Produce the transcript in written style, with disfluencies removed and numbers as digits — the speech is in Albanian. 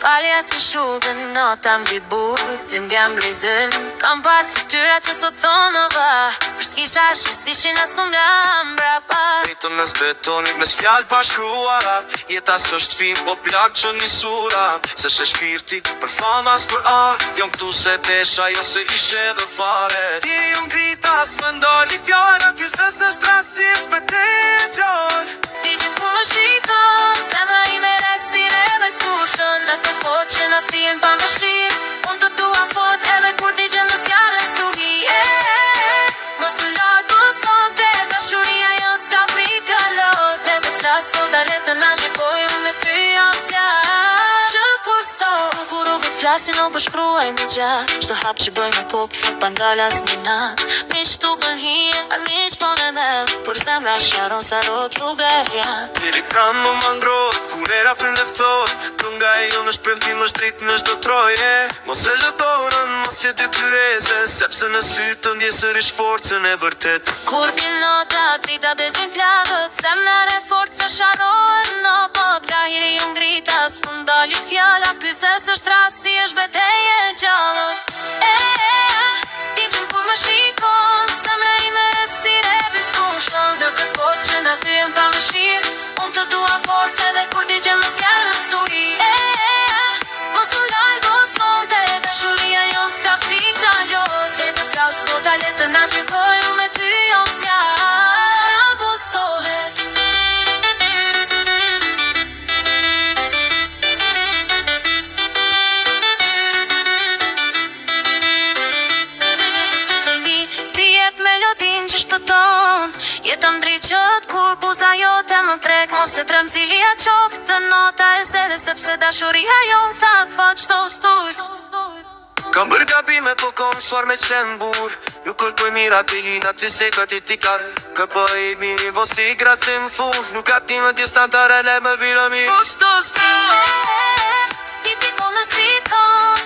falja s'ke shrugen, nota mbi burë dhe m'bjam blizën. Kam par fytyra që sot thonë dha, për s'kisha shqisishin as m'bjam brapa. Vetëm mes betonit, mes fjallë pa shkruara, jeta s'është film, po plak që një sura. Se shë shpirti, për fama s'për arë, jom këtu se desha, jo se ishe dhe fare. Ti unë grita s'mendoli fjallë, kyse se shtras si shpete gjallë. Ti që kur më shikon, zemra ime resin e me s'kushën. Në të po që në thien pa më shirë, unë të dua fort edhe kur ti gjendës janë në stuhi. Mos u largu sonte, dashuria janë s'ka frika lot. E të flas po dale të na gjekoj me ty jam zjarë. Që kur sto, kur u këtë flasin o përshkruaj me gjatë. Shto hap që bëj me kokë, fut pandala s'minat. Miq tu bën hije, a miq po në nem, por zemra sharon sa rot rruga e janë. Tiri kanë më mangrot, kur era frin leftot. Tunga e jo në shpremtim është dritë në shdo troje. Mos e lëdorën, mos që ty kërese, sepse në sytë të ndjesërish forcën e vërtet. Kur pil nota, drita dezin plagët, zemnar e forca sharohen në pot. Lahiri ju ngrita, s'pun dali fjalla, kyse s'është rasi është beteje gjallët. Ti që kur më shikon, zemra ime resir e biskushon. Në këtë pot që në thyen pa më shirë, unë të dua fort edhe kur ti gjendës janë në sturi. Mos u largo sonte, dashuria jo s'ka frika lot. E të flas po dale të na gjekoj me ty jam zjarë, apostohet. Ti jep melodin që shpëton, jetëm driqët kur buza jote më prek. Mos e trem zilia qoftë të nota e zede, sepse dashuria jo më thak fat qto stuj. Kam bërë gabime po kom suar me qenë bur. Ju kërkoj mira të hina ty se këti ti karë. Këpë i bini vos t'i gratë më full. Nuk ati më t'jes të antare le më vilë mi. Ti pikon në si ton,